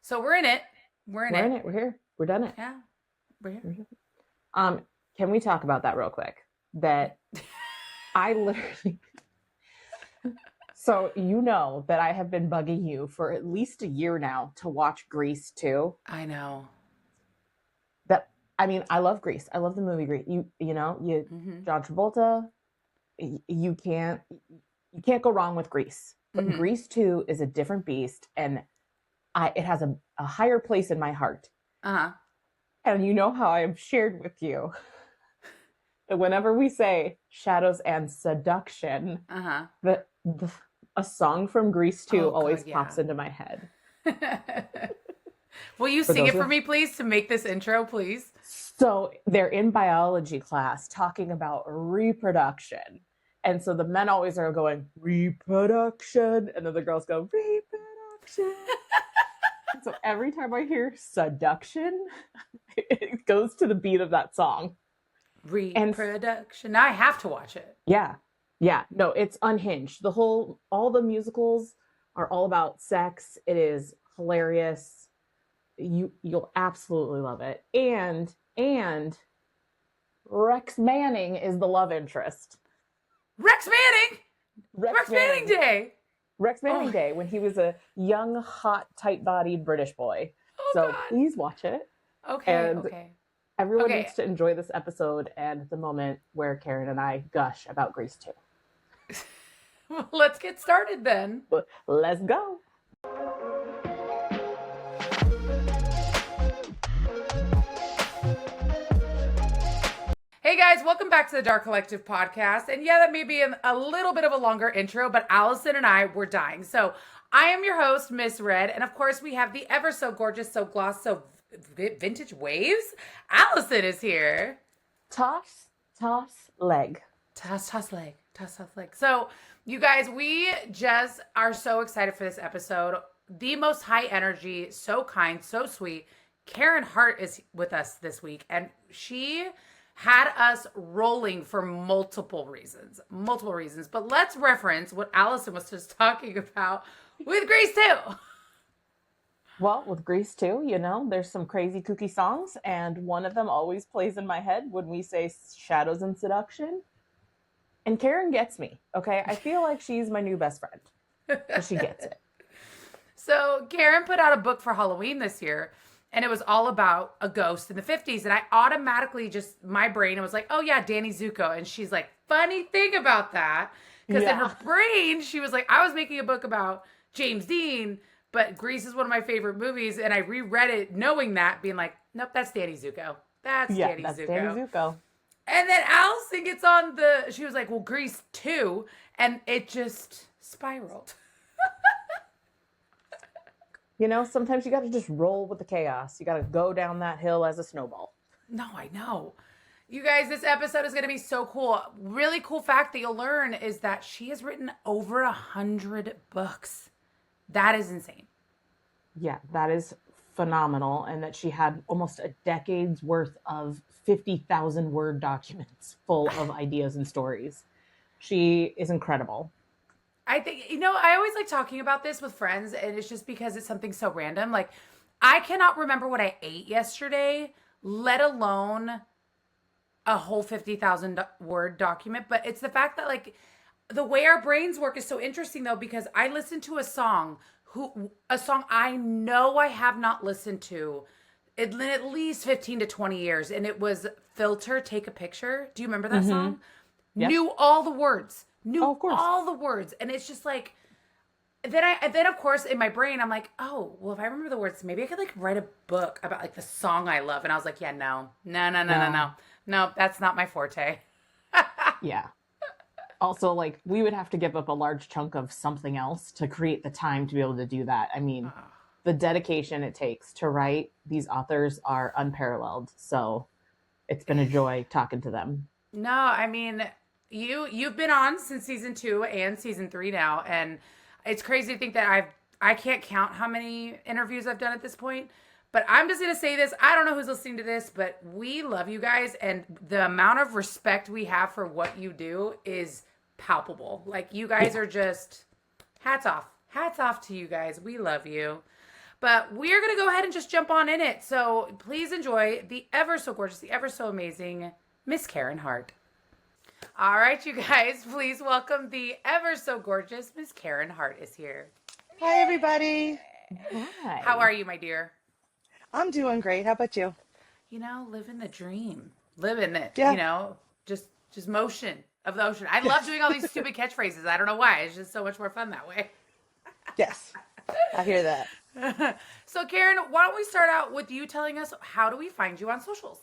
So we're in it. We're in We're it. in it. We're here. We're done it. Yeah, we're here. We're here. Can we talk about that real quick? That I literally, so you know that I have been bugging you for at least a year now to watch Grease 2. I know. That I mean, I love Grease. I love the movie Grease. You Mm-hmm. John Travolta. You can't go wrong with Grease. But Mm-hmm. Grease 2 is a different beast, and it has a higher place in my heart. Uh-huh. And you know how I've shared with you that whenever we say Shadows and Seduction, Uh-huh. a song from Grease 2 Oh always God, pops yeah. into my head. Will you For sing those it for of me, please, to make this intro, please? So they're in biology class talking about reproduction. And so the men always are going, reproduction. And then the girls go, reproduction. And so every time I hear seduction, it goes to the beat of that song. And Reproduction. Now I have to watch it. yeah, yeah, no, it's unhinged. All the musicals are all about sex. It is hilarious. You'll absolutely love it. And Rex Manning is the love interest. Rex Manning. Rex Rex Manning Manning. Day. Rex Manning Oh, Day when he was a young, hot, tight-bodied British boy. oh So God. please watch it. Okay, And okay. everyone Okay. needs to enjoy this episode and the moment where Carin and I gush about Grease 2. Well, let's get started then. But let's go. Hey guys, welcome back to the Dark Collective podcast. And yeah, that may be a little bit of a longer intro, but Allison and I were dying. So I am your host, Miss Red. And of course, we have the ever so gorgeous, so gloss, so vintage waves. Allison is here. Toss, leg. Toss leg. Toss leg. So, you guys, we just are so excited for this episode. The most high energy, so kind, so sweet. Carin Hart is with us this week, and she had us rolling for multiple reasons. Multiple reasons. But let's reference what Allison was just talking about with Grace too. Well, with Grease 2, there's some crazy kooky songs, and one of them always plays in my head when we say Shadows and Seduction. And Carin gets me, okay? I feel like she's my new best friend. Because she gets it. So Carin put out a book for Halloween this year, and it was all about a ghost in the 50s. And I automatically my brain was like, oh yeah, Danny Zuko. And she's like, funny thing about that. Because in her brain, she was like, I was making a book about James Dean, but Grease is one of my favorite movies. And I reread it knowing that, being like, nope, that's Danny Zuko. That's Danny Zuko. Danny Zuko. And then Allison gets on she was like, well, Grease 2. And it just spiraled. Sometimes you got to just roll with the chaos. You got to go down that hill as a snowball. No, I know. You guys, this episode is going to be so cool. Really cool fact that you'll learn is that she has written over 100 books. That is insane. Yeah, that is phenomenal. And that she had almost a decade's worth of 50,000 word documents full of ideas and stories. She is incredible. I think, I always like talking about this with friends, and it's just because it's something so random. Like, I cannot remember what I ate yesterday, let alone a whole 50,000 word document. But it's the fact that, like, the way our brains work is so interesting, though, because I listened to a song I know I have not listened to in at least 15 to 20 years, and it was Filter, Take a Picture. Do you remember that song? Yep. Knew all the words. All the words. And it's just like, then of course in my brain, I'm like, oh, well, if I remember the words, maybe I could like write a book about like the song I love. And I was like, yeah, no, that's not my forte. Yeah. Also, like, we would have to give up a large chunk of something else to create the time to be able to do that. I mean, the dedication it takes to write these authors are unparalleled. So it's been a joy talking to them. No, I mean, you've been on since season 2 and season 3 now, and it's crazy to think that I can't count how many interviews I've done at this point. But I'm just gonna say this. I don't know who's listening to this, but we love you guys, and the amount of respect we have for what you do is palpable. Like, you guys are just hats off to you guys. We love you. But we're going to go ahead and just jump on in it. So please enjoy the ever so gorgeous, the ever so amazing Miss Carin Hart. All right, you guys, please welcome the ever so gorgeous Miss Carin Hart is here. Hi, everybody. Hi. How are you, my dear? I'm doing great. How about you? You know, living the dream, living it. Yeah. You know, just motion of the ocean. I love doing all these stupid catchphrases. I don't know why. It's just so much more fun that way. Yes, I hear that. So, Carin, why don't we start out with you telling us how do we find you on socials?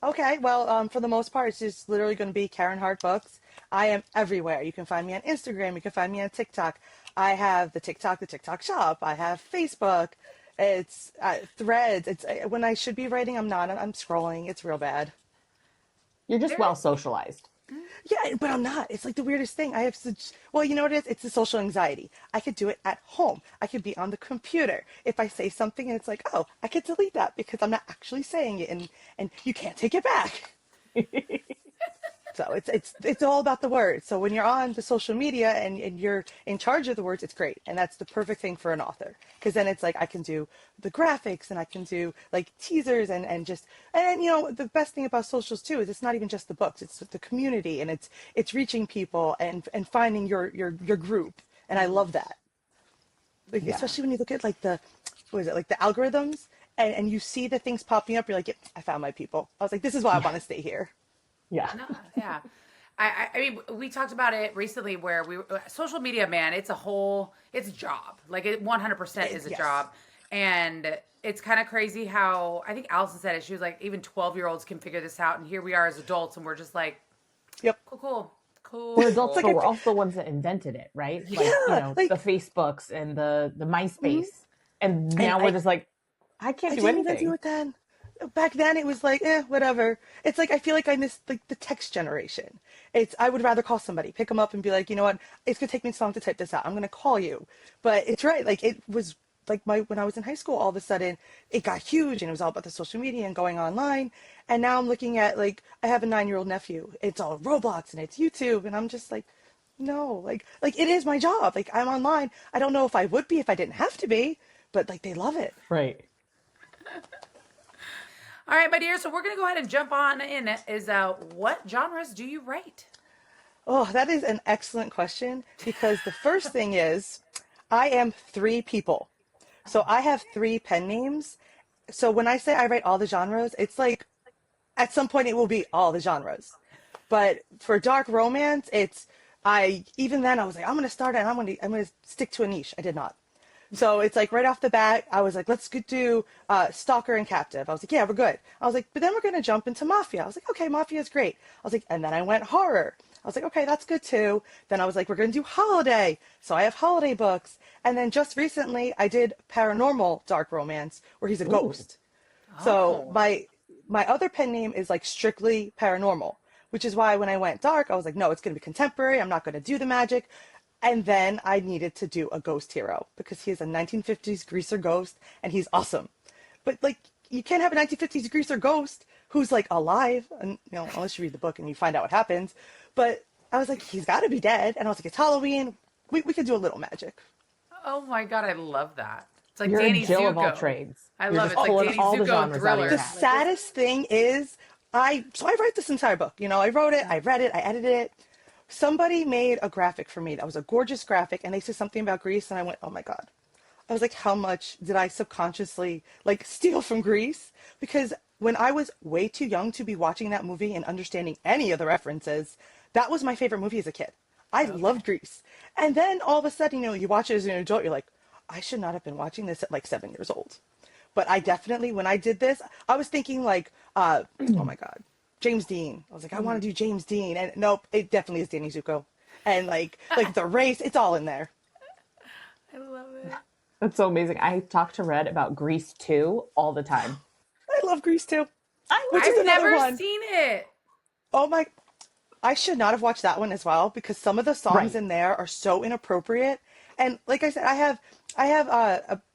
Okay, well, for the most part, it's just literally going to be Carin Hart Books. I am everywhere. You can find me on Instagram. You can find me on TikTok. I have the TikTok shop. I have Facebook. It's Threads. It's when I should be writing, I'm not. I'm scrolling. It's real bad. You're just well socialized. Yeah, but I'm not. It's like the weirdest thing. I have such, well, you know what it is? It's the social anxiety. I could do it at home. I could be on the computer. If I say something and it's like, oh, I could delete that because I'm not actually saying it and you can't take it back. So it's all about the words. So when you're on the social media and you're in charge of the words, it's great. And that's the perfect thing for an author. Because then it's like I can do the graphics and I can do like teasers and you know, the best thing about socials too is it's not even just the books, it's the community and it's reaching people and finding your group. And I love that. Like, Yeah. especially when you look at like the algorithms and you see the things popping up, you're like, yep, I found my people. I was like, this is why I want to stay here. Yeah. No, yeah. I mean, we talked about it recently where social media, man, it's a job. Like it 100% is a Yes. job. And it's kind of crazy how, I think Allison said it. She was like, even 12-year-olds can figure this out. And here we are as adults and we're just like, Yep. cool. We're adults, Like but we're also the ones that invented it, right? Like, you Yeah, know, like- the Facebooks and the MySpace. And And now we're just like, I I can't do didn't even anything. do it then. Back then it was like, whatever. It's like I feel like I missed like the text generation. I would rather call somebody, pick them up and be like, you know what, it's gonna take me so long to type this out. I'm gonna call you. But it's right, like it was like when I was in high school, all of a sudden it got huge and it was all about the social media and going online. And now I'm looking at like I have a 9-year-old nephew. It's all Roblox and it's YouTube and I'm just like, no, like it is my job. Like I'm online. I don't know if I would be if I didn't have to be, but like they love it. Right. All right, my dear. So we're going to go ahead and jump on in. What genres do you write? Oh, that is an excellent question because the first thing is I am 3 people. So I have 3 pen names. So when I say I write all the genres, it's like at some point it will be all the genres. But for dark romance, even then I was like, I'm going to start it and I'm going to stick to a niche. I did not. So it's like right off the bat, I was like, let's do Stalker and Captive. I was like, yeah, we're good. I was like, but then we're going to jump into Mafia. I was like, okay, Mafia is great. I was like, and then I went horror. I was like, okay, that's good too. Then I was like, we're going to do holiday. So I have holiday books. And then just recently I did paranormal dark romance where he's a ghost. So my other pen name is like strictly paranormal, which is why when I went dark, I was like, no, it's going to be contemporary. I'm not going to do the magic. And then I needed to do a ghost hero because he is a 1950s greaser ghost and he's awesome. But like, you can't have a 1950s greaser ghost who's like alive, and you know, unless you read the book and you find out what happens. But I was like, he's got to be dead. And I was like, it's Halloween. We could do a little magic. Oh my God, I love that. It's like You're Danny a Jill Zuko. of all trades. I You're love just it. It's like pulling Danny all the Zuko genres out of thriller. your The hat. saddest thing is I write this entire book. You know, I wrote it, I read it, I edited it. Somebody made a graphic for me that was a gorgeous graphic and they said something about Greece and I went, oh my God. I was like, how much did I subconsciously like steal from Greece? Because when I was way too young to be watching that movie and understanding any of the references, that was my favorite movie as a kid. I loved Greece. And then all of a sudden, you know, you watch it as an adult, you're like, I should not have been watching this at like 7 years old. But I definitely, when I did this, I was thinking like, oh my God, James Dean. I was like, I want to do James Dean. And nope, it definitely is Danny Zuko. And like the race, it's all in there. I love it. That's so amazing. I talk to Red about Grease 2 all the time. I love Grease too. Which I've is another never one. seen it. Oh my, I should not have watched that one as well because some of the songs Right. in there are so inappropriate. And like I said,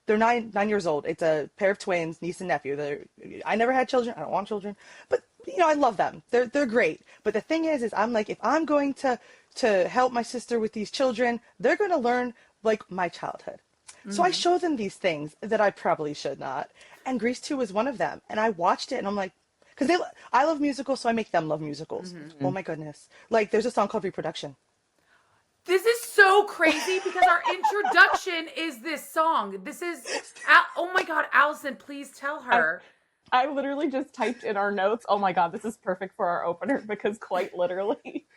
they're 9 years old. It's a pair of twins, niece and nephew. I never had children. I don't want children, but you know, I love them. They're great. But the thing is I'm like, if I'm going to help my sister with these children, they're going to learn like my childhood. So I show them these things that I probably should not. And Grease 2 was one of them. And I watched it and I'm like, because I love musicals, so I make them love musicals. Oh my goodness. Like, there's a song called Reproduction. This is so crazy because our introduction is this song. This is, oh my God, Allison, please tell her. I literally just typed in our notes, oh my God, this is perfect for our opener, because quite literally,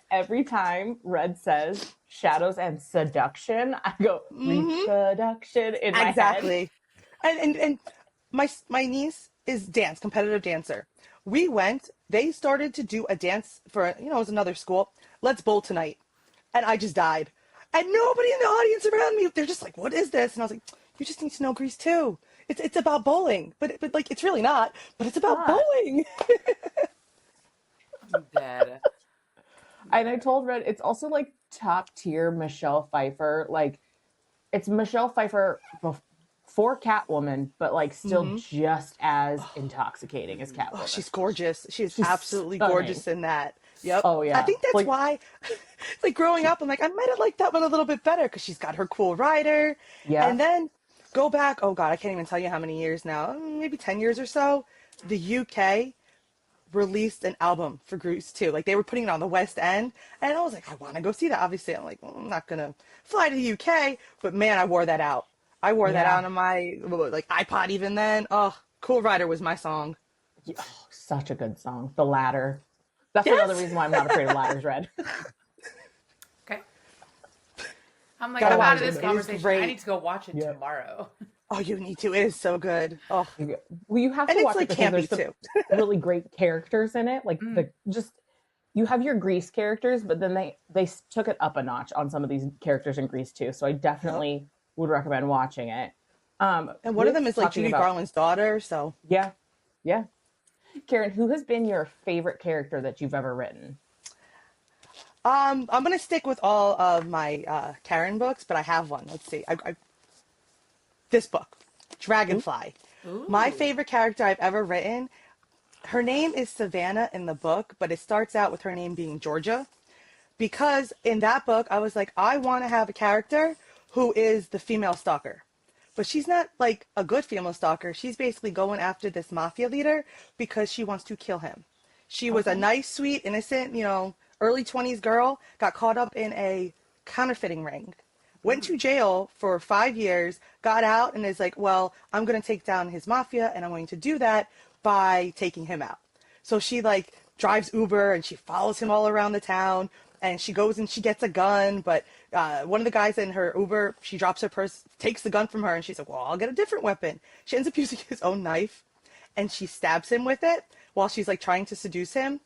every time Red says Shadows and Seduction, I go, reproduction in my head. Exactly. And my niece is competitive dancer. They started to do a dance for, it was another school. Let's bowl tonight. And I just died. And nobody in the audience around me, they're just like, what is this? And I was like, you just need to know Grease 2. It's about bowling. But like, it's really not. But it's about bowling. I'm dead. And I told Red, it's also like top tier Michelle Pfeiffer. Like, it's Michelle Pfeiffer before Catwoman, but like still just as intoxicating as Catwoman. Oh, she's gorgeous. She's absolutely stunning. Gorgeous in that. Yep. Oh, yeah. I think that's Like- why, like growing up, I'm like, I might have liked that one a little bit better because she's got her cool rider. Yeah. And then go back, oh God, I can't even tell you how many years now, maybe 10 years or so, the UK released an album for Grease 2. Like, they were putting it on the West End, and I was like, I want to go see that. Obviously, I'm like, well, I'm not going to fly to the UK, but man, I wore that out. I wore that out on my, like, iPod even then. Oh, Cool Rider was my song. Oh, such a good song. The Ladder. That's another reason why I'm not afraid of ladders, Red. Okay. I'm like, Gotta I'm out watch of it. this It is conversation. great. I need to go watch it tomorrow. Oh, you need to. It is so good. Oh, Well, you have and to it's watch like it because campy there's too. some really great characters in it. Like you have your Grease characters, but then they took it up a notch on some of these characters in Grease too. So I definitely would recommend watching it. And one of them is like Judy Garland's daughter. So yeah. Carin, who has been your favorite character that you've ever written? I'm gonna stick with all of my Carin books, but I have one. Let's see. This book, Dragonfly. Ooh. My favorite character I've ever written. Her name is Savannah in the book, but it starts out with her name being Georgia. Because in that book, I was like, I want to have a character who is the female stalker. But she's not like a good female stalker. She's basically going after this mafia leader because she wants to kill him. She was a nice, sweet, innocent, early 20s girl, got caught up in a counterfeiting ring, went to jail for 5 years, got out, and is like, well, I'm going to take down his mafia, and I'm going to do that by taking him out. So she like drives Uber and she follows him all around the town, and she goes and she gets a gun, but one of the guys in her Uber, she drops her purse, takes the gun from her, and she's like, well, I'll get a different weapon. She ends up using his own knife, and she stabs him with it while she's like trying to seduce him.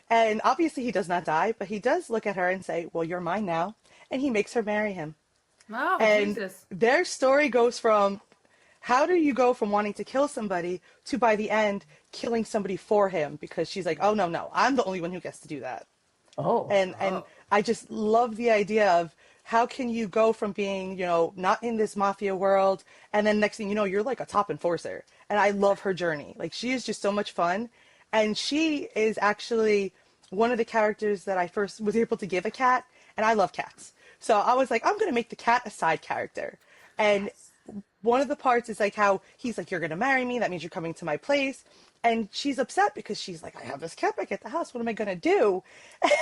And obviously he does not die, but he does look at her and say, well, you're mine now. And he makes her marry him. Oh, And Jesus. their story goes from how do you go from wanting to kill somebody to by the end killing somebody for him, because she's like, oh, no, I'm the only one who gets to do that. And I just love the idea of how can you go from being, not in this mafia world, and then next thing you know, you're like a top enforcer. And I love her journey. Like, she is just so much fun. And she is actually one of the characters that I first was able to give a cat, and I love cats. So I was like, I'm going to make the cat a side character. And one of the parts is like how he's like, you're going to marry me. That means you're coming to my place. And she's upset because she's like, I have this cat back at the house. What am I going to do?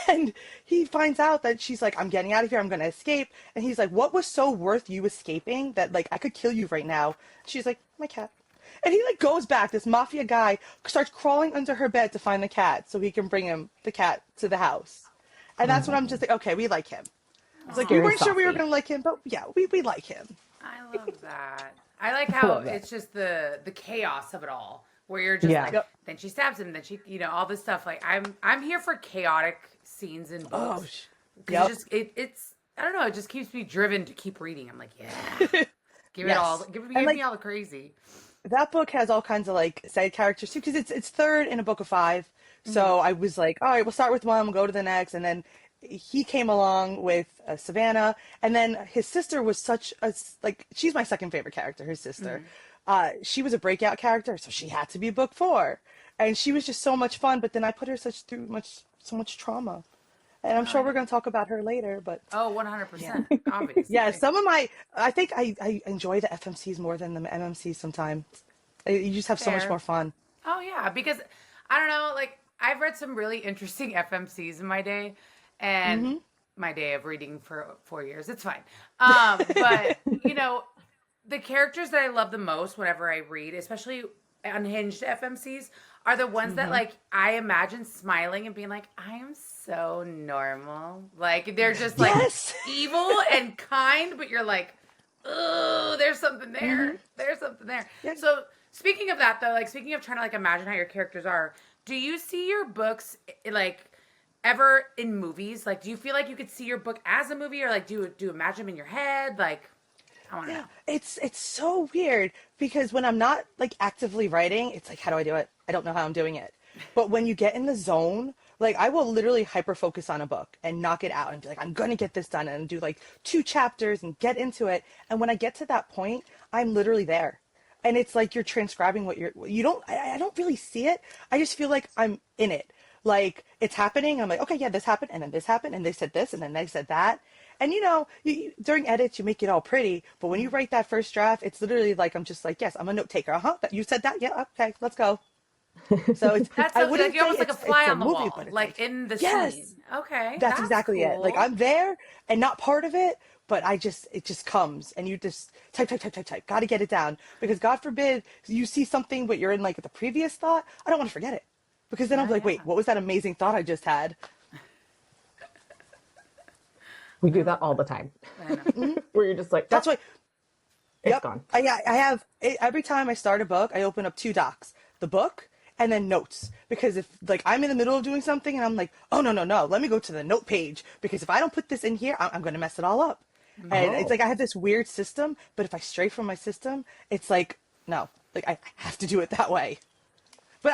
And he finds out that she's like, I'm getting out of here. I'm going to escape. And he's like, what was so worth you escaping that like I could kill you right now? She's like, my cat. And he like goes back. This mafia guy starts crawling under her bed to find the cat so he can bring him the cat to the house. And that's when I'm just like, okay, we like him. It's like, we weren't sure we were going to like him, but yeah, we like him. I love that. I like how it's just the chaos of it all, where you're just like, then she stabs him, then she, all this stuff. Like, I'm here for chaotic scenes in books. It's I don't know, it just keeps me driven to keep reading. I'm like, yeah, give it all, give me all the crazy. That book has all kinds of like side characters too, because it's third in a book of 5. So I was like, all right, we'll start with one, we'll go to the next, and then he came along with Savannah, and then his sister was she's my second favorite character, his sister. She was a breakout character, so she had to be book 4, and she was just so much fun. But then I put her through so much trauma, And I'm Oh, sure we're going to talk about her later, but oh, yeah. 100%, Yeah, obviously. some of I think I enjoy the FMCs more than the MMCs sometimes. You just have so much more Fair. fun. Oh yeah, because I don't know, like I've read some really interesting FMCs in my day, and Hmm. my day of reading for 4 years. It's fine. But the characters that I love the most whenever I read, especially unhinged FMCs, are the ones that Hmm. like I imagine smiling and being like, I am so normal. Like they're just like Yes. evil and kind, but you're like, oh, there's something Hmm. there. There's something there. Yeah. So speaking of that though, like speaking of trying to like imagine how your characters are, do you see your books like ever in movies? Like do you feel like you could see your book as a movie or like do you imagine them in your head? Like I want to Yeah, know. it's so weird because when I'm not like actively writing, it's like, how do I do it? I don't know how I'm doing it. But when you get in the zone, like I will literally hyper focus on a book and knock it out and be like, I'm gonna get this done and do like 2 chapters and get into it. And when I get to that point, I'm literally there. And it's like you're transcribing what you don't, I don't really see it. I just feel like I'm in it. Like it's happening. I'm like, okay, yeah, this happened and then this happened and they said this and then they said that. And during edits, you make it all pretty, but when you write that first draft, it's literally like I'm just like, yes, I'm a note taker. Uh-huh. You said that, yeah, okay, let's go. So it's That's I so like wouldn't you're say almost like a it's fly a on the movie, but wall, it's like like, in the yes, scene. Okay, that's that's exactly it. Like cool. I'm there and not part of it, but it just comes and you just type, type, type, type, type. Got to get it down because God forbid you see something, but you're in like the previous thought. I don't want to forget it because then I'll Yeah, be like, wait, yeah. what was that amazing thought I just had? We I, do that all the time. I know. Where you're just like, oh, That's why. it's Yep. gone. I have every time I start a book, I open up 2 docs, the book and then notes. Because if like I'm in the middle of doing something and I'm like, oh no, no, no, let me go to the note page because if I don't put this in here, I'm going to mess it all up. And it's Oh. like I have this weird system, but if I stray from my system, it's like, no, like I have to do it that way. But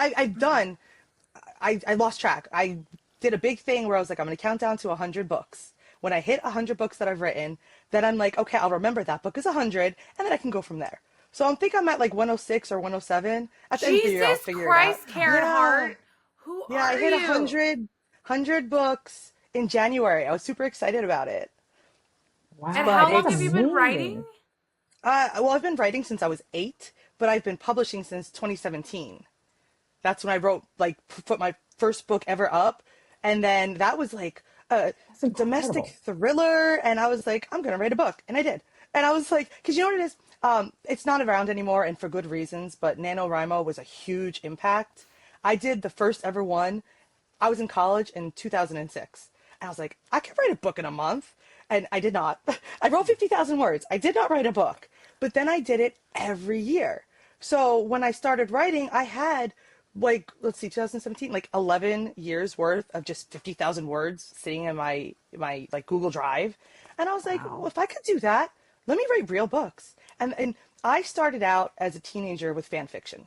I lost track. I did a big thing where I was like, I'm going to count down to 100 books. When I hit 100 books that I've written, then I'm like, okay, I'll remember that book is 100, and then I can go from there. So I think I'm at like 106 or 107. At the end of the year, I'll Jesus figure it out. Christ, Carin Yeah. Hart, who Yeah, I are hit you? 100 books in January. I was super excited about it. And But how Wow, long that's have you it's, been writing? amazing. well, I've been writing since I was 8, but I've been publishing since 2017. That's when I wrote like put my first book ever up, and then that was like a That's domestic incredible. thriller, and I was like, I'm gonna write a book, and I did. And I was like, because you know what it is, it's not around anymore, and for good reasons. But NaNoWriMo was a huge impact. I did the first ever one. I was in college in 2006, and I was like, I can write a book in a month, and I did not. I wrote 50,000 words. I did not write a book, but then I did it every year. So when I started writing, I had like, let's see, 2017, like 11 years worth of just 50,000 words sitting in my like Google Drive. And I was like, well, Wow. if I could do that, let me write real books. And I started out as a teenager with fan fiction.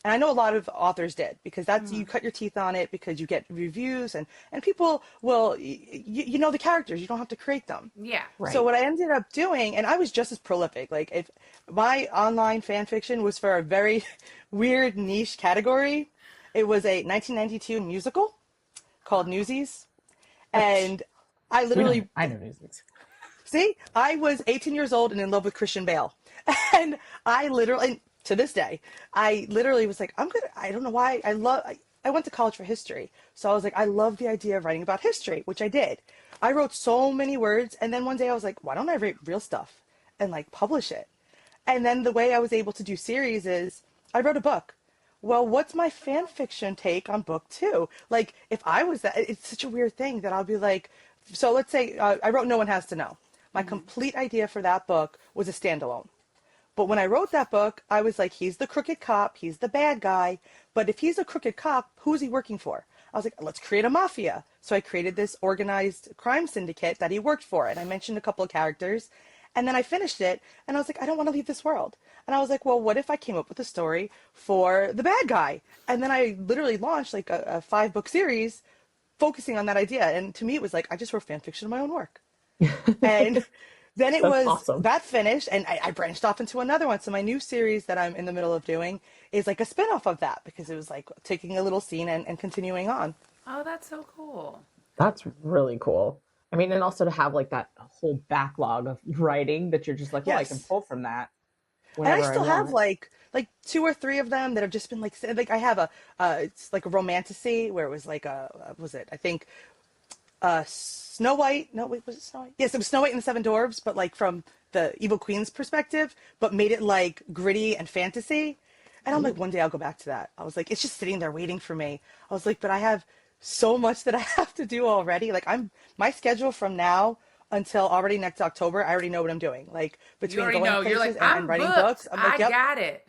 And I know a lot of authors did because that's you cut your teeth on it because you get reviews and people will you know the characters, you don't have to create them. Yeah. So Right. what I ended up doing, and I was just as prolific. Like if my online fan fiction was for a very weird niche category, it was a 1992 musical called Newsies, and I We know. literally I know these. see, I was 18 years old and in love with Christian Bale. And I literally, and to this day, I literally was like, I don't know why, I went to college for history. So I was like, I love the idea of writing about history, which I did. I wrote so many words. And then one day I was like, why don't I write real stuff and like publish it? And then the way I was able to do series is I wrote a book. Well, what's my fan fiction take on book 2? Like, if I was that, it's such a weird thing that I'll be like, so let's say I wrote No One Has to Know. My complete idea for that book was a standalone. But when I wrote that book, I was like, he's the crooked cop, he's the bad guy. But if he's a crooked cop, who is he working for? I was like, let's create a mafia. So I created this organized crime syndicate that he worked for. And I mentioned a couple of characters. And then I finished it and I was like, I don't want to leave this world. And I was like, well, what if I came up with a story for the bad guy? And then I literally launched like a 5-book series focusing on that idea. And to me, it was like, I just wrote fan fiction of my own work. And then it That's was awesome. that finished, and I branched off into another one. So my new series that I'm in the middle of doing is like a spinoff of that because it was like taking a little scene and continuing on. Oh, that's so cool. That's really cool. I mean, and also to have like that whole backlog of writing that you're just like, oh, I can Yes. pull from that And I whenever I still have want. like two or three of them that have just been like I have a it's like a romantasy where it was like a what was it? I think Snow White. No, wait, was it Snow White? Yes, it was Snow White and the Seven Dwarfs, but like from the Evil Queen's perspective, but made it like gritty and fantasy. And I'm like, Ooh. one day I'll go back to that. I was like, it's just sitting there waiting for me. I was like, but I have so much that I have to do already. Like my schedule from now until already next October, I already know what I'm doing. Like You between already going know. You're like, places and I'm writing booked. books, I'm like, I yep. got it.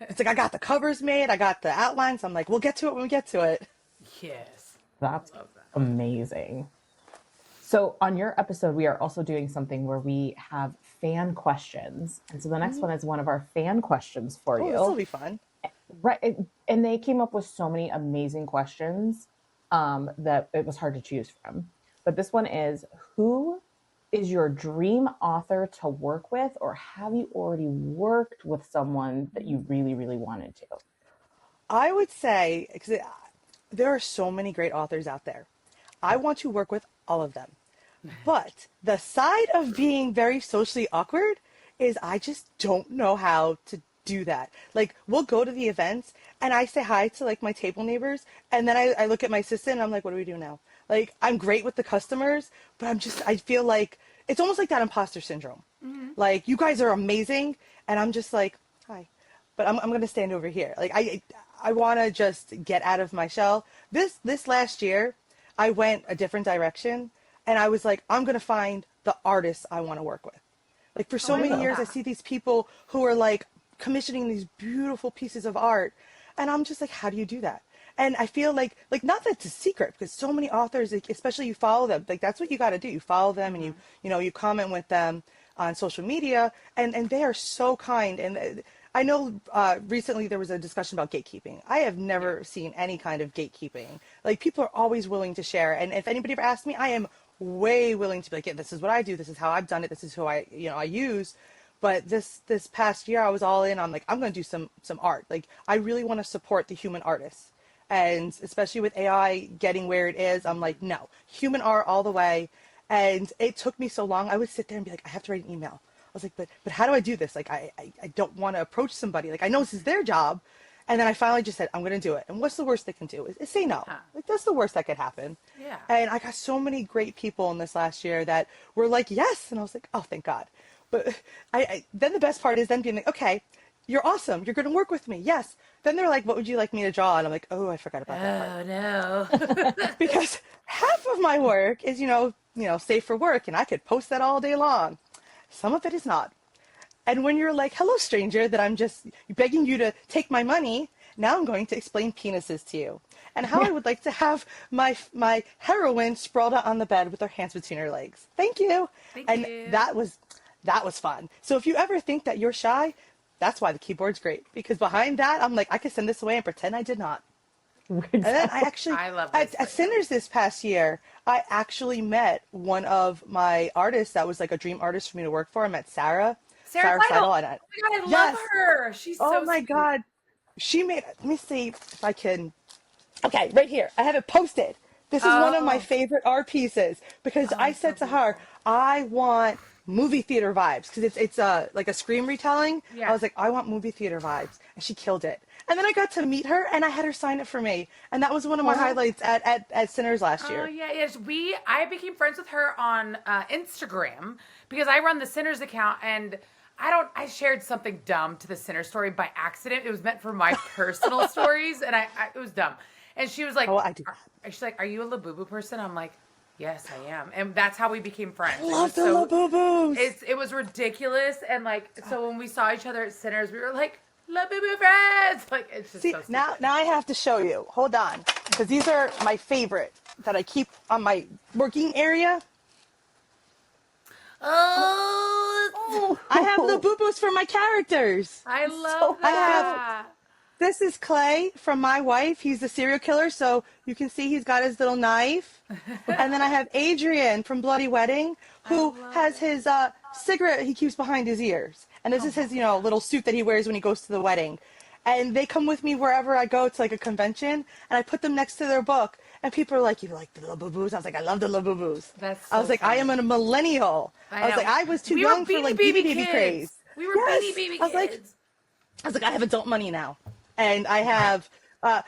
It's like I got the covers made, I got the outlines. I'm like, we'll get to it when we get to it. Yes. That's Love that. amazing. So, on your episode, we are also doing something where we have fan questions. And so, the next one is one of our fan questions for Oh, this will you. be fun. Right. And they came up with so many amazing questions that it was hard to choose from. But this one is, who is your dream author to work with, or have you already worked with someone that you really, really wanted to? I would say, because there are so many great authors out there. I want to work with all of them. But the side of being very socially awkward is I just don't know how to do that. Like, we'll go to the events and I say hi to like my table neighbors, and then I look at my assistant and I'm like, what do we do now? Like, I'm great with the customers, but I feel like it's almost like that imposter syndrome. Like, you guys are amazing, and I'm just like, hi, but I'm gonna stand over here. Like, I want to just get out of my shell. This last year, I went a different direction, and I was like, I'm gonna find the artists I want to work with. Like, for Oh, so I many love years, I that. see these people who are like commissioning these beautiful pieces of art, and I'm just like, how do you do that? And I feel like not that it's a secret, because so many authors, like, especially you follow them, like that's what you got to do. You follow them, and you comment with them on social media, and they are so kind. And I know recently there was a discussion about gatekeeping. I have Yeah. never seen any kind of gatekeeping. Like, people are always willing to share, and if anybody ever asks me, I am way willing to be like, yeah, this is what I do, this is how I've done it, this is who I use. But this past year, I was all in on like, I'm going to do some art. Like, I really want to support the human artists, and especially with AI getting where it is, I'm like, no, human art all the way. And it took me so long. I would sit there and be like, I have to write an email. I was like, but how do I do this? Like, I don't want to approach somebody. Like, I know this is their job. And then I finally just said, I'm going to do it. And what's the worst they can do is say no. Yeah. Like, that's the worst that could happen. Yeah. And I got so many great people in this last year that were like, yes. And I was like, oh, thank God. But then the best part is then being like, okay, you're awesome. You're going to work with me. Yes. Then they're like, what would you like me to draw? And I'm like, oh, I forgot about that part. Oh no. Because half of my work is, safe for work, and I could post that all day long. Some of it is not. And when you're like, hello, stranger, that I'm just begging you to take my money, now I'm going to explain penises to you and how I would like to have my heroine sprawled out on the bed with her hands between her legs. Thank you. Thank And you. that was fun. So if you ever think that you're shy, that's why the keyboard's great, because behind that, I'm like, I could send this away and pretend I did not. And then I Exactly. actually, I love this at for you. Sinners this past year, I actually met one of my artists that was like a dream artist for me to work for. I met Sarah, Sarah Seidel, Lytle. and Oh my god, I love yes, her. She's oh so my sweet. God, let me see if I can, okay, right here, I have it posted. This is one of my Oh, favorite art pieces, because oh, I it's so said to her, beautiful. I want movie theater vibes, because it's like a Scream retelling. I Yeah. was like, I want movie theater vibes, and she killed it. And then I got to meet her, and I had her sign it for me, and that was one of my Oh, highlights at Sinners last Oh year. yeah, yes. I became friends with her on Instagram because I run the Sinners account, and I shared something dumb to the Sinner story by accident. It was meant for my personal stories, and it was dumb. And she was like, Oh, I do she's like, "Are you a Labubu person?" I'm like, "Yes, I am," and that's how we became that. I friends. It love was the so Labubus. it was ridiculous, and like so when we saw each other at Sinners, we were like, "Labubu friends!" Like it's just See, so now stupid. I have to show you. Hold on, because these are my favorite that I keep on my working area. I have oh, Labubus for my characters. I love so I have cute. that. This is Clay from my wife. He's the serial killer, so you can see he's got his little knife. And then I have Adrian from Bloody Wedding, I who love has it. his cigarette he keeps behind his ears. And this Oh is my his, little suit that he wears when he goes to the wedding. And they come with me wherever I go to like a convention, and I put them next to their book. And people are like, "You like the Labubus?" I was like, "I love the Labubus." That's I so was like, "I am funny. a millennial." I I was know. like, "I was too We were young for Beanie like Baby Baby craze." kids. We were Beanie Yes, Baby I was like, kids. I have adult money now, and I have. Uh,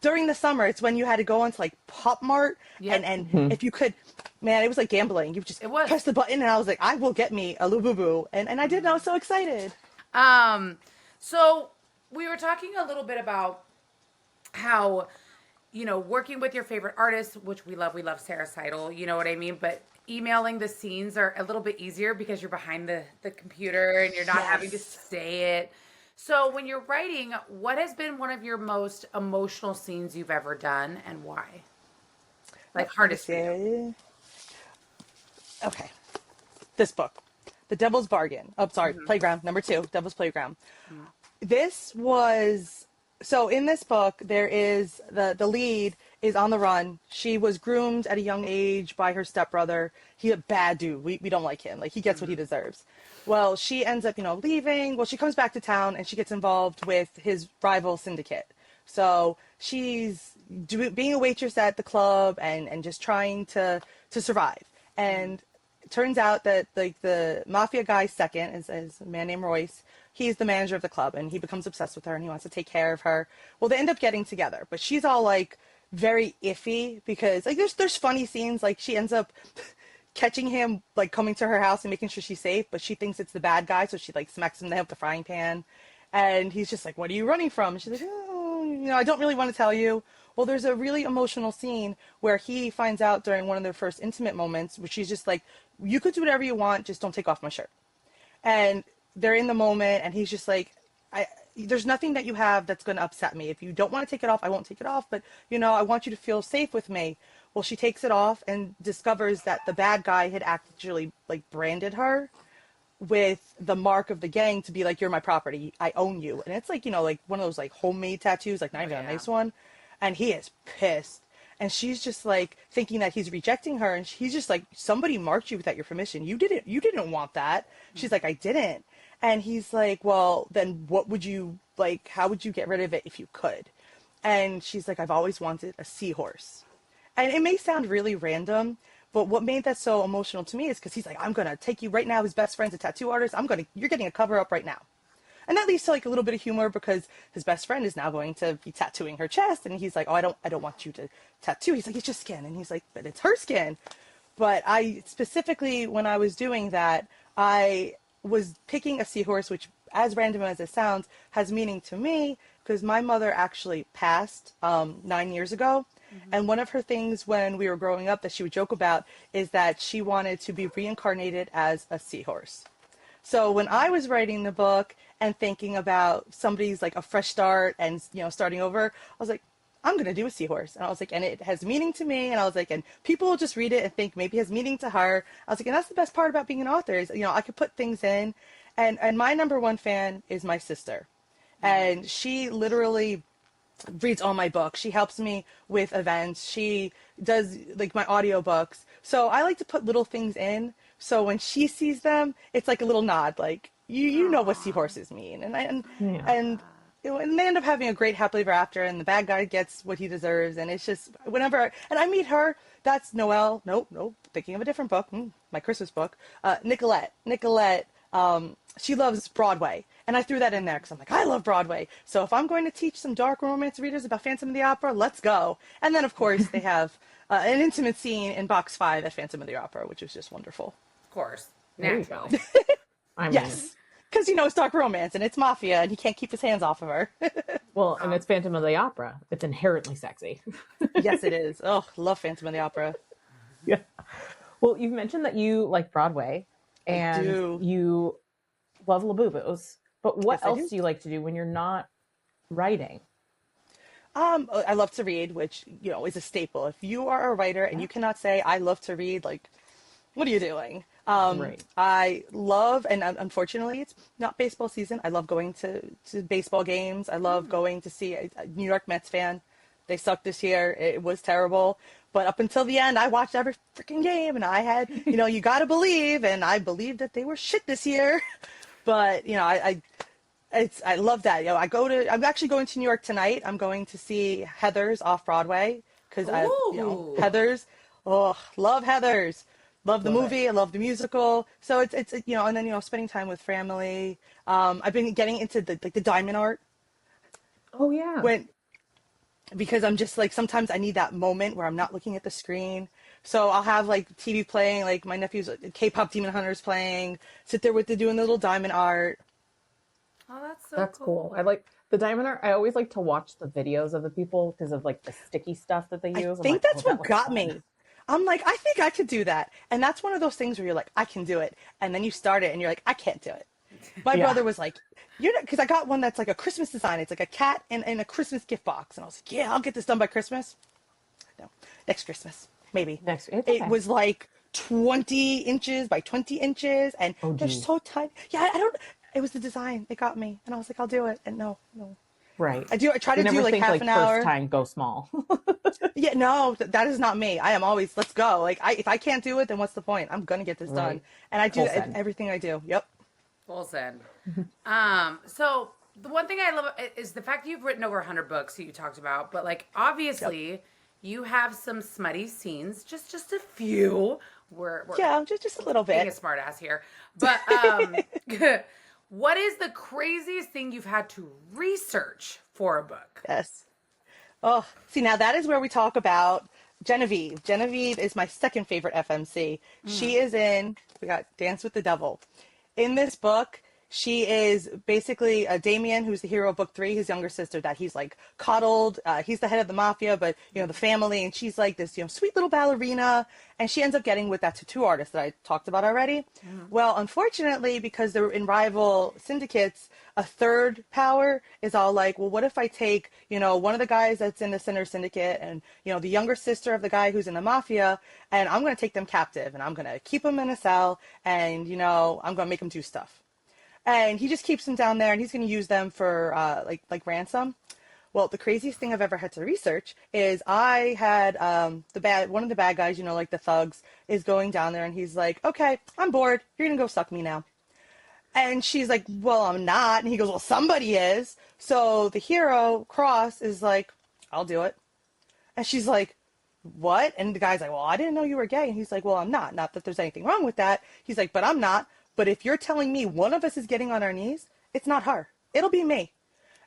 During the summer, it's when you had to go onto like Pop Mart, Yep. and if you could, man, it was like gambling. You just It was. press the button, and I was like, I will get me a Lububu, and I did. And I was so excited. So we were talking a little bit about how, working with your favorite artists, which we love Sarah Seidel, you know what I mean? But emailing the scenes are a little bit easier because you're behind the computer and you're not having to Yes. say it. So when you're writing, what has been one of your most emotional scenes you've ever done and why? Like hardest for you? Okay, this book, The Devil's Bargain. Oh, sorry, Playground, number 2, Devil's Playground. This was, so in this book, there is, the lead is on the run. She was groomed at a young age by her stepbrother. He's a bad dude. We don't like him. Like, he gets what he deserves. Well, she ends up, leaving. Well, she comes back to town and she gets involved with his rival syndicate. So she's being a waitress at the club and just trying to survive. And it turns out that like the mafia guy's second is a man named Royce. He's the manager of the club, and he becomes obsessed with her and he wants to take care of her. Well, they end up getting together, but she's all like very iffy because like there's funny scenes. Like she ends up catching him like coming to her house and making sure she's safe, but she thinks it's the bad guy, so she like smacks him in the head with the frying pan. And he's just like, "What are you running from?" And she's like, "Oh, I don't really want to tell you." Well, there's a really emotional scene where he finds out during one of their first intimate moments, where she's just like, "You could do whatever you want, just don't take off my shirt." And they're in the moment, and he's just like, there's nothing that you have that's going to upset me. If you don't want to take it off, I won't take it off, but, I want you to feel safe with me. Well, she takes it off and discovers that the bad guy had actually, like, branded her with the mark of the gang to be like, "You're my property. I own you." And it's like, like one of those, like, homemade tattoos, like not even a nice one. And he is pissed. And she's just like thinking that he's rejecting her. And he's just like, "Somebody marked you without your permission. You didn't want that." She's like, "I didn't." And he's like, "Well, then what would you like, how would you get rid of it if you could?" And she's like, "I've always wanted a seahorse." And it may sound really random, but what made that so emotional to me is because he's like, "I'm going to take you right now." His best friend's a tattoo artist. You're getting a cover up right now. And that leads to like a little bit of humor because his best friend is now going to be tattooing her chest. And he's like, "Oh, I don't want you to tattoo." He's like, "It's just skin." And he's like, "But it's her skin." But I specifically, when I was doing that, I was picking a seahorse, which, as random as it sounds, has meaning to me because my mother actually passed 9 years ago. And one of her things when we were growing up that she would joke about is that she wanted to be reincarnated as a seahorse. So when I was writing the book and thinking about somebody's like a fresh start and, starting over, I was like, I'm going to do a seahorse. And I was like, and it has meaning to me. And I was like, and people will just read it and think maybe it has meaning to her. I was like, and that's the best part about being an author is, I could put things in. And my number one fan is my sister. And she literally reads all my books. She helps me with events. She does like my audiobooks. So I like to put little things in. So when she sees them, it's like a little nod, like you know what seahorses mean. And they end up having a great happily ever after, and the bad guy gets what he deserves. And it's just whenever and I meet her, that's Noelle. Nope. Thinking of a different book, my Christmas book. Nicolette. She loves Broadway. And I threw that in there because I'm like, I love Broadway. So if I'm going to teach some dark romance readers about Phantom of the Opera, let's go. And then, of course, they have an intimate scene in box 5 at Phantom of the Opera, which was just wonderful. Of course. There you Naturally. I mean, Yes. Because, it's dark romance and it's mafia and he can't keep his hands off of her. well, and it's Phantom of the Opera. It's inherently sexy. Yes, it is. Oh, love Phantom of the Opera. Yeah. Well, you've mentioned that you like Broadway and do. you love Labubos, but what Yes, I else do. do you like to do when you're not writing? I love to read, which, is a staple. If you are a writer and you cannot say, I love to read, like, what are you doing? Right. I love, and unfortunately, it's not baseball season. I love going to baseball games. I love going to see a New York Mets fan. They sucked this year. It was terrible. But up until the end, I watched every freaking game, and I had, you got to believe, and I believed that they were shit this year. But, I love that. I'm actually going to New York tonight. I'm going to see Heathers off Broadway because Ooh. Heathers. Oh, love Heathers. Love the Love it. movie. I love the musical. So it's and then spending time with family. I've been getting into the diamond art Oh yeah. when because I'm just like sometimes I need that moment where I'm not looking at the screen. So I'll have like TV playing, like my nephew's K-pop Demon Hunters playing. Sit there with doing the little diamond art. Oh, that's so That's cool. I cool. like the diamond art. I always like to watch the videos of the people because of like the sticky stuff that they I use. I'm think like, oh, that's that what looks got fun. me. I'm like, I think I could do that. And that's one of those things where you're like, I can do it. And then you start it and you're like, I can't do it. My Yeah. brother was like, you're not, because I got one that's like a Christmas design. It's like a cat in a Christmas gift box. And I was like, yeah, I'll get this done by Christmas. No, next Christmas, maybe. Next, it's It okay. was like 20 inches by 20 inches. And Oh they're geez. so tiny. Yeah, I don't, it was the design. It got me. And I was like, I'll do it. And no, no. Right. I try We to do never like think half an like first hour. time go small. Yeah, no, that is not me. I am always, let's go. Like, if I can't do it, then what's the point? I'm gonna get this done, Right. and I do Full send. everything I do. Yep. Full send. So the one thing I love is the fact you've written over 100 books that you talked about, but like Yep. obviously you have some smutty scenes, just a few. We're Yeah, just a little being a bit. smart ass here. But what is the craziest thing you've had to research for a book? Yes. Oh, see, now that is where we talk about Genevieve. Genevieve is my second favorite FMC. She is in, we got Dance with the Devil. In this book, she is basically Damien, who's the hero of book 3, his younger sister that he's like coddled. He's the head of the mafia, but the family, and she's like this, sweet little ballerina, and she ends up getting with that tattoo artist that I talked about already. Well, unfortunately, because they're in rival syndicates, a third power is all like, well, what if I take, one of the guys that's in the center syndicate and, the younger sister of the guy who's in the mafia, and I'm going to take them captive and I'm going to keep them in a cell and, I'm going to make them do stuff. And he just keeps them down there and he's going to use them for like ransom. Well, the craziest thing I've ever had to research is I had one of the bad guys, like the thugs, is going down there and he's like, okay, I'm bored. You're going to go suck me now. And she's like, well, I'm not. And he goes, well, somebody is. So the hero, Cross, is like, I'll do it. And she's like, what? And the guy's like, well, I didn't know you were gay. And he's like, well, I'm not. Not that there's anything wrong with that. He's like, but I'm not. But if you're telling me one of us is getting on our knees, it's not her. It'll be me.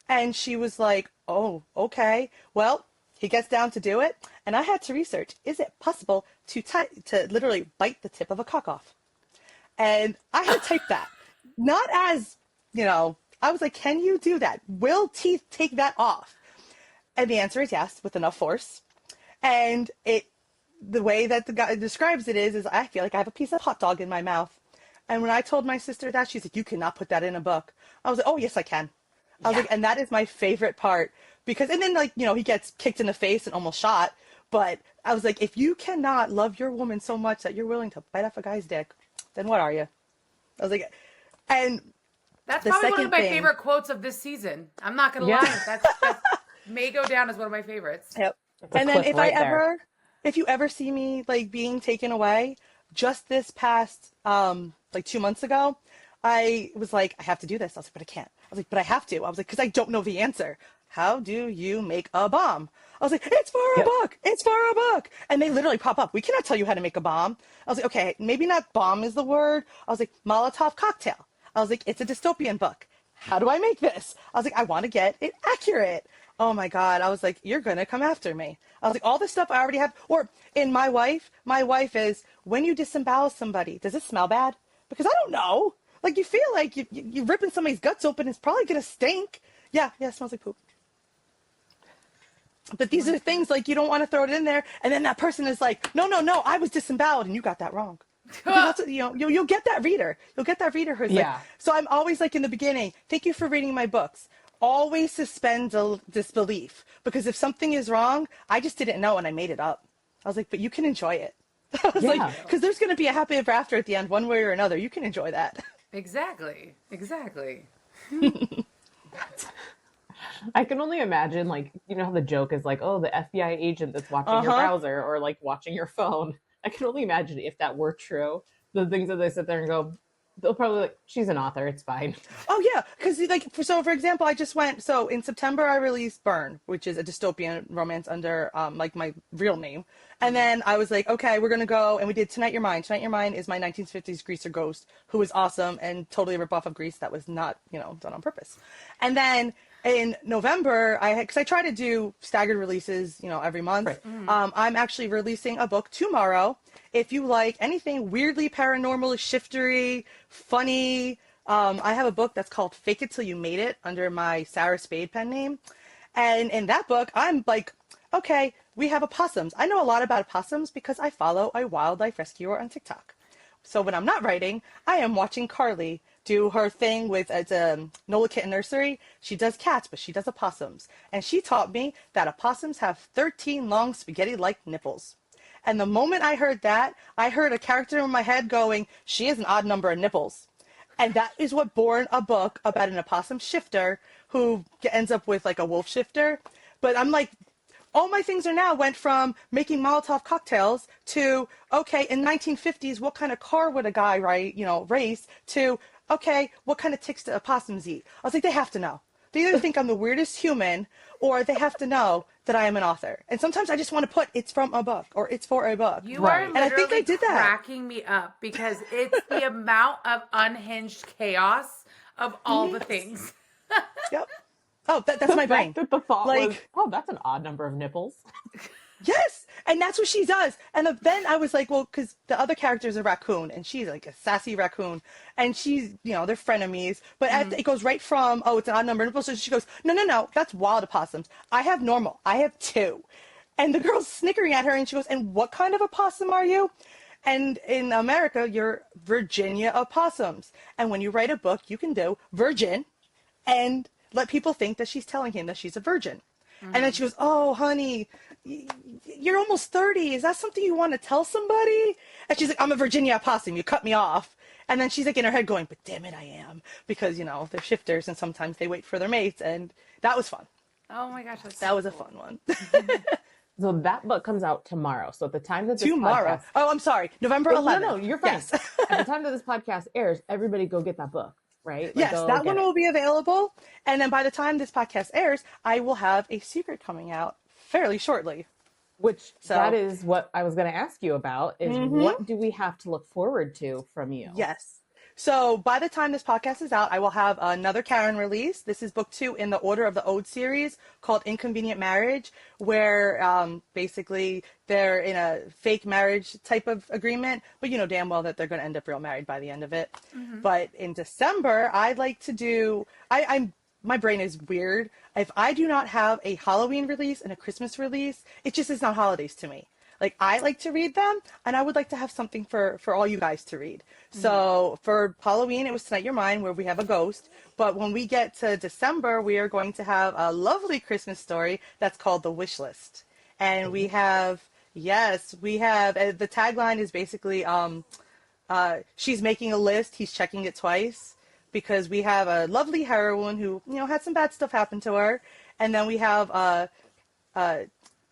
And she was like, oh, okay. Well, he gets down to do it. And I had to research, is it possible to literally bite the tip of a cock off? And I had typed that. Not as, I was like, can you do that? Will teeth take that off? And the answer is yes, with enough force. And the way that the guy describes it is I feel like I have a piece of hot dog in my mouth. And when I told my sister that, she's like, you cannot put that in a book. I was like, oh, yes, I can. I was like, and that is my favorite part because, and then he gets kicked in the face and almost shot. But I was like, if you cannot love your woman so much that you're willing to bite off a guy's dick, then what are you? I was like, and That's the probably one second of my thing, favorite quotes of this season. I'm not gonna Yeah. lie. That's may go down as one of my favorites. yep. It's a And then clip right there. if you ever see me like being taken away, just this past, like 2 months ago, I was like, I have to do this. I was like, but I can't. I was like, but I have to. I was like, because I don't know the answer. How do you make a bomb? I was like, it's for a Yep. book. It's for a book. And they literally pop up. We cannot tell you how to make a bomb. I was like, okay, maybe not bomb is the word. I was like, Molotov cocktail. I was like, it's a dystopian book. How do I make this? I was like, I want to get it accurate. Oh my God. I was like, you're going to come after me. I was like, all the stuff I already have. Or in my wife is, when you disembowel somebody, does it smell bad? Because I don't know. Like, you feel like you're ripping somebody's guts open. It's probably going to stink. Yeah, it smells like poop. But these are things like you don't want to throw it in there. And then that person is like, no, I was disemboweled and you got that wrong. Because that's what, you'll get that reader. You'll get that reader who's Yeah. like, so I'm always like in the beginning, thank you for reading my books. Always suspend disbelief. Because if something is wrong, I just didn't know and I made it up. I was like, but you can enjoy it. I was Yeah. like, because there's going to be a happy ever after at the end, one way or another. You can enjoy that. Exactly. I can only imagine, like, how the joke is like, oh, the FBI agent that's watching your browser or like watching your phone. I can only imagine if that were true, the things that they sit there and go, they'll probably like, she's an author, it's fine. Oh yeah, because like for example, I just went so in September I released Burn, which is a dystopian romance under like my real name, and then I was like, okay, we're gonna go and we did Tonight You're Mine. Tonight You're Mine is my 1950s greaser ghost who was awesome and totally a ripoff of Grease that was not done on purpose, and then in November because I try to do staggered releases every month. Right. I'm actually releasing a book tomorrow. If you like anything weirdly paranormal, shiftery, funny. I have a book that's called Fake It Till You Made It under my Sarah Spade pen name. And in that book, I'm like, okay, we have opossums. I know a lot about opossums because I follow a wildlife rescuer on TikTok. So when I'm not writing, I am watching Carly do her thing with Nola Kitten Nursery. She does cats, but she does opossums. And she taught me that opossums have 13 long spaghetti-like nipples. And the moment I heard that, I heard a character in my head going, she has an odd number of nipples. And that is what born a book about an opossum shifter who ends up with like a wolf shifter. But I'm like, all my things are now went from making Molotov cocktails to, okay, in 1950s, what kind of car would a guy race to, okay, what kind of ticks do opossums eat? I was like, they have to know. They either think I'm the weirdest human or they have to know that I am an author. And sometimes I just want to put it's from a book or it's for a book. You are And I think I literally did that. cracking me up because it's the amount of unhinged chaos of all the things. Yep. Oh, that's my brain. That the thought was, Like, oh, that's an odd number of nipples. yes, and that's what she does. And then I was like, well, because the other character is a raccoon, and she's like a sassy raccoon, and she's, they're frenemies. But it goes right from, oh, it's an odd number of nipples. So she goes, no, that's wild opossums. I have normal. I have 2. And the girl's snickering at her, and she goes, and what kind of opossum are you? And in America, you're Virginia opossums. And when you write a book, you can do virgin and let people think that she's telling him that she's a virgin. And then she goes, oh, honey, you're almost 30. Is that something you want to tell somebody? And she's like, I'm a Virginia opossum. You cut me off. And then she's like in her head going, but damn it, I am. Because, they're shifters and sometimes they wait for their mates. And that was fun. Oh my gosh. That was a fun one. So that book comes out tomorrow. So at the time that this Tomorrow. podcast... Oh, I'm sorry. November 11th. No, you're fine. Yes. At the time that this podcast airs, everybody go get that book, right? Yes, that one will be available. And then by the time this podcast airs, I will have a secret coming out fairly shortly. That is what I was going to ask you about, is what do we have to look forward to from you? Yes. So by the time this podcast is out, I will have another Carin release. This is book 2 in the Order of the Ode series called Inconvenient Marriage, where basically they're in a fake marriage type of agreement, but you know damn well that they're going to end up real married by the end of it. But in December, I'd like to do, my brain is weird. If I do not have a Halloween release and a Christmas release, it just is not holidays to me. Like, I like to read them, and I would like to have something for all you guys to read. So for Halloween, it was Tonight You're Mine, where we have a ghost. But when we get to December, we are going to have a lovely Christmas story that's called The Wish List. And we have, the tagline is basically, she's making a list, he's checking it twice. Because we have a lovely heroine who, had some bad stuff happen to her. And then we have a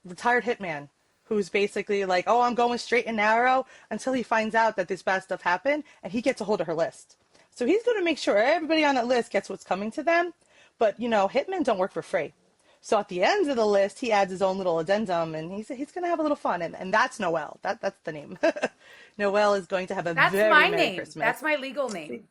retired hitman who's basically like, oh, I'm going straight and narrow until he finds out that this bad stuff happened, and he gets a hold of her list. So he's going to make sure everybody on that list gets what's coming to them. But, hitmen don't work for free. So at the end of the list, he adds his own little addendum, and he's going to have a little fun. And that's Noelle. That's the name. Noelle is going to have a very Merry Christmas. That's my legal name.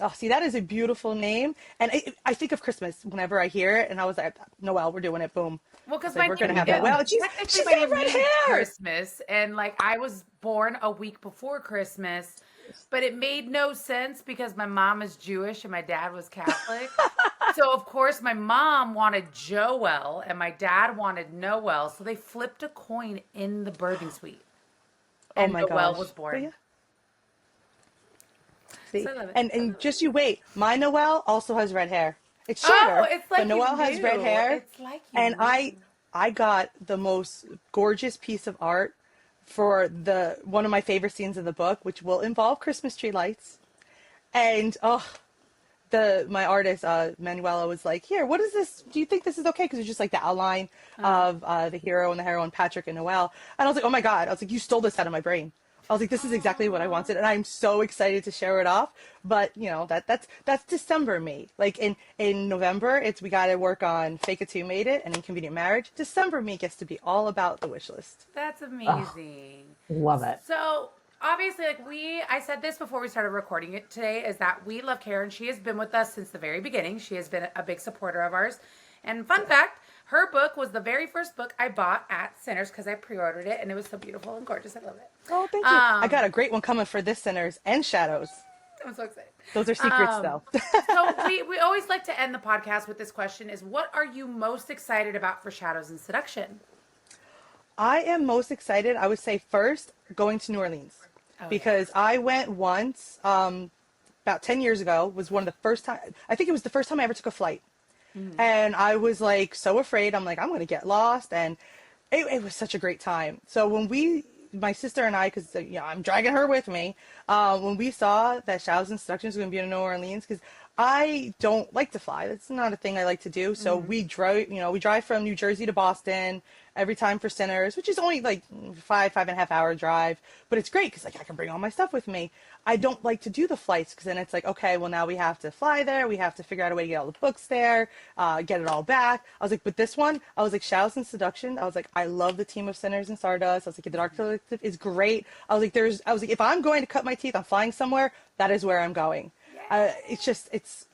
Oh, see, that is a beautiful name. And I think of Christmas whenever I hear it. And I was like, Noelle, we're doing it. Boom. Well, because we're going to have Noelle. She's got red hair. Christmas. And like, I was born a week before Christmas. But it made no sense because my mom is Jewish and my dad was Catholic. So, of course, my mom wanted Joelle and my dad wanted Noelle. So they flipped a coin in the birthing suite. And Noelle was born. Yeah. See? And just you wait. My Noelle also has red hair. It's shorter, it's like but Noelle has red hair. It's like you and I got the most gorgeous piece of art for one of my favorite scenes of the book, which will involve Christmas tree lights. And my artist Manuela was like, "Here, what is this? Do you think this is okay?" Because it's just like the outline of the hero and the heroine, Patrick and Noelle. And I was like, "Oh my god!" I was like, "You stole this out of my brain." I was like, this is exactly what I wanted, and I'm so excited to show it off. But you know, that's December me. Like in November, it's we got to work on Fake It Till You Made It and Inconvenient Marriage. December me gets to be all about the wish list. That's Oh, amazing. love it. So obviously, like I said this before we started recording it today, is that we love Carin. She has been with us since the very beginning. She has been a big supporter of ours. And fun fact, her book was the very first book I bought at Sinners because I pre-ordered it, and it was so beautiful and gorgeous. I love it. Oh, thank you. I got a great one coming for this Sinners and Shadows. I'm so excited. Those are secrets, though. So we always like to end the podcast with this question: is what are you most excited about for Shadows and Seduction? I am most excited, I would say, first, going to New Orleans. Because I went once, about 10 years ago, was one of the first time, I think it was the first time I ever took a flight. And I was like so afraid. I'm like, I'm going to get lost. And it was such a great time. So when my sister and I, because I'm dragging her with me, when we saw that Shadows and Seduction was going to be in New Orleans, because I don't like to fly. That's not a thing I like to do. So we drive from New Jersey to Boston every time for Sinners, which is only like 5.5 hour drive. But it's great because like I can bring all my stuff with me. I don't like to do the flights because then it's like, okay, well now we have to fly there. We have to figure out a way to get all the books there, get it all back. I was like, but this one, I was like, Shadows and Seduction. I was like, I love the team of Sinners and Stardust. I was like, the Dark Collective is great. I was like, if I'm going to cut my teeth, I'm flying somewhere, that is where I'm going. It's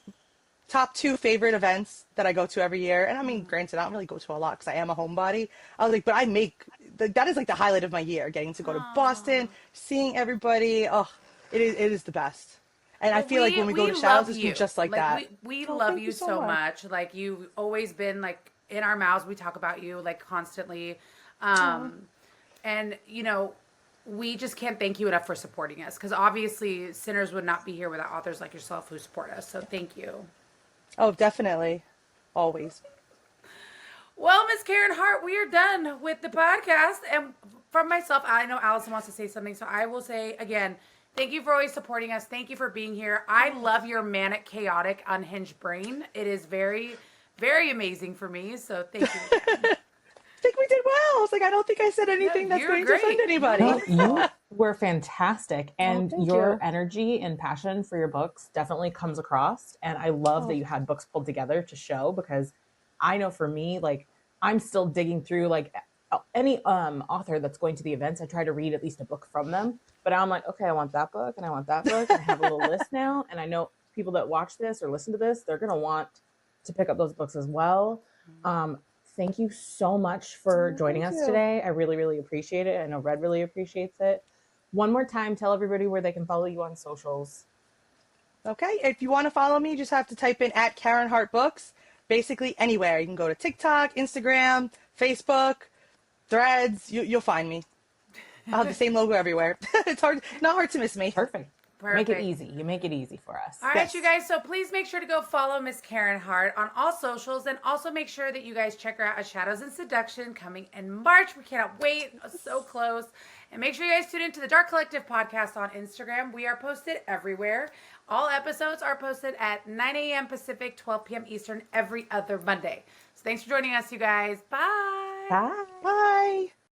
top 2 favorite events that I go to every year. And I mean, granted, I don't really go to a lot because I am a homebody. I was like, but that is like the highlight of my year, getting to go to Boston, seeing everybody. Oh, it is the best. And I feel like when we go to Shadows, it's been just like that. We love you so much. Like you've always been like in our mouths. We talk about you like constantly. And we just can't thank you enough for supporting us because obviously Sinners would not be here without authors like yourself who support us. So thank you. Oh, definitely. Always. Well, Miss Carin Hart, we are done with the podcast. And from myself, I know Allison wants to say something. So I will say again, thank you for always supporting us. Thank you for being here. I love your manic, chaotic, unhinged brain. It is very, very amazing for me. So thank you again. I think we did well. I was like, I don't think I said anything that's going to offend anybody. Well, you were fantastic. And your you. energy and passion for your books definitely comes across. And I love that you had books pulled together to show because I know for me, like I'm still digging through like any author that's going to the events. I try to read at least a book from them. But I'm like, okay, I want that book and I want that book. And I have a little list now. And I know people that watch this or listen to this, they're going to want to pick up those books as well. Thank you so much for joining us today. I really, really appreciate it. I know Red really appreciates it. One more time, tell everybody where they can follow you on socials. Okay. If you want to follow me, you just have to type in @CarinHartBooks. Basically anywhere. You can go to TikTok, Instagram, Facebook, Threads. You'll find me. I'll have the same logo everywhere. It's not hard to miss me. Perfect. Make it easy. You make it easy for us. All right, you guys. So please make sure to go follow Miss Carin Hart on all socials. And also make sure that you guys check her out at Shadows and Seduction coming in March. We cannot wait. So close. And make sure you guys tune into the Dark Collective podcast on Instagram. We are posted everywhere. All episodes are posted at 9 a.m. Pacific, 12 p.m. Eastern every other Monday. So thanks for joining us, you guys. Bye. Bye. Bye.